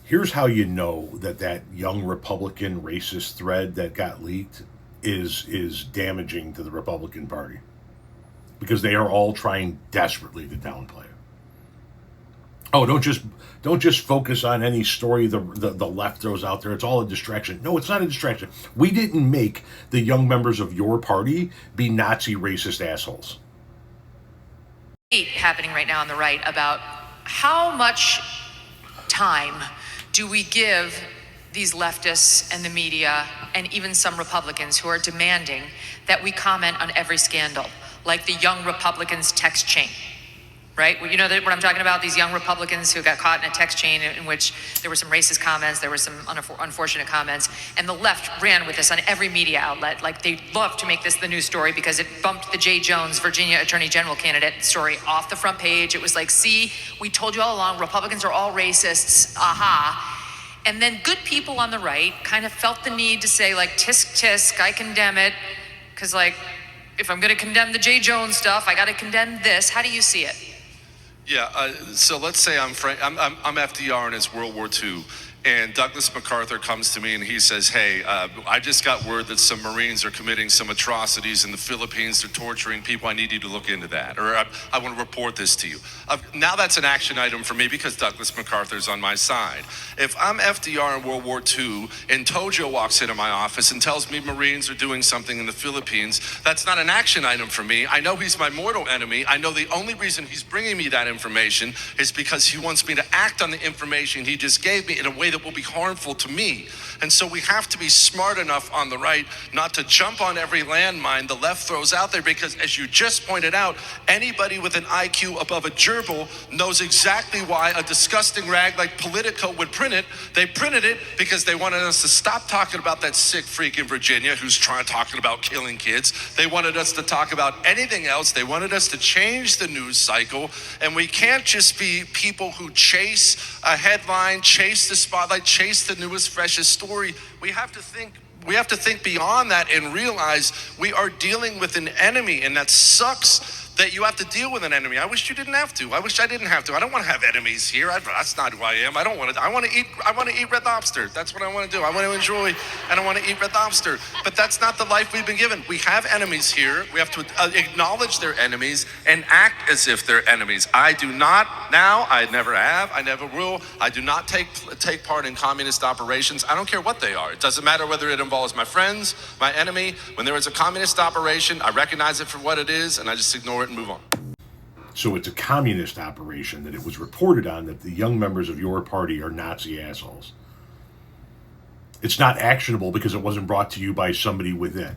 Here's how you know that that young Republican racist thread that got leaked is damaging to the Republican Party, because they are all trying desperately to downplay it. Oh, don't just focus on any story the left throws out there. It's all a distraction. No, it's not a distraction. We didn't make the young members of your party be Nazi racist assholes. Happening right now on the right about how much time do we give these leftists and the media and even some Republicans who are demanding that we comment on every scandal, like the young Republicans text chain, right? Well, you know what I'm talking about? These young Republicans who got caught in a text chain in which there were some racist comments, there were some unfortunate comments, and the left ran with this on every media outlet. Like, they love to make this the news story because it bumped the Jay Jones, Virginia Attorney General candidate story off the front page. It was like, see, we told you all along, Republicans are all racists, aha. And then good people on the right kind of felt the need to say, like, tisk tisk, I condemn it, because, like, if I'm going to condemn the Jay Jones stuff, I got to condemn this. How do you see it? Yeah, so let's say I'm FDR in his World War II, and Douglas MacArthur comes to me and he says, hey, I just got word that some Marines are committing some atrocities in the Philippines. They're torturing people. I need you to look into that. Or I want to report this to you. Now that's an action item for me because Douglas MacArthur's on my side. If I'm FDR in World War II and Tojo walks into my office and tells me Marines are doing something in the Philippines, that's not an action item for me. I know he's my mortal enemy. I know the only reason he's bringing me that information is because he wants me to act on the information he just gave me in a way that will be harmful to me. And so we have to be smart enough on the right not to jump on every landmine the left throws out there, because as you just pointed out, anybody with an IQ above a gerbil knows exactly why a disgusting rag like Politico would print it. They printed it because they wanted us to stop talking about that sick freak in Virginia who's talking about killing kids. They wanted us to talk about anything else. They wanted us to change the news cycle, and we can't just be people who chase a headline, chase the spotlight, chase the newest, freshest story. We have to think beyond that and realize we are dealing with an enemy, and that sucks that you have to deal with an enemy. I wish you didn't have to. I wish I didn't have to. I don't want to have enemies here. That's not who I am. I want to eat red lobster. That's what I want to do. I want to enjoy, and I want to eat red lobster. But that's not the life we've been given. We have enemies here. We have to acknowledge they're enemies and act as if they're enemies. I do not now. I never have. I never will. I do not take part in communist operations. I don't care what they are. It doesn't matter whether it involves my friends, my enemy. When there is a communist operation, I recognize it for what it is, and I just ignore it and move on. So it's a communist operation that it was reported on that the young members of your party are Nazi assholes. It's not actionable because it wasn't brought to you by somebody within.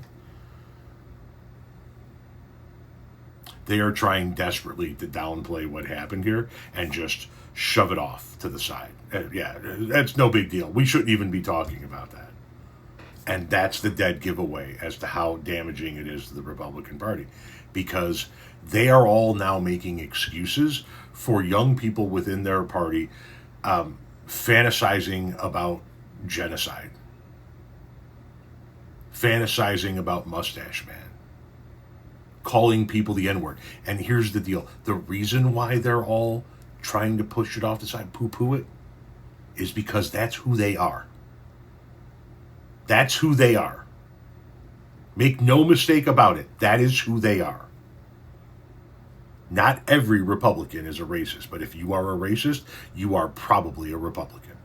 They are trying desperately to downplay what happened here and just shove it off to the side. Yeah, that's no big deal. We shouldn't even be talking about that. And that's the dead giveaway as to how damaging it is to the Republican Party, because they are all now making excuses for young people within their party fantasizing about genocide, fantasizing about Mustache Man, calling people the N-word. And here's the deal. The reason why they're all trying to push it off the side, poo-poo it, is because that's who they are. That's who they are. Make no mistake about it. That is who they are. Not every Republican is a racist, but if you are a racist, you are probably a Republican.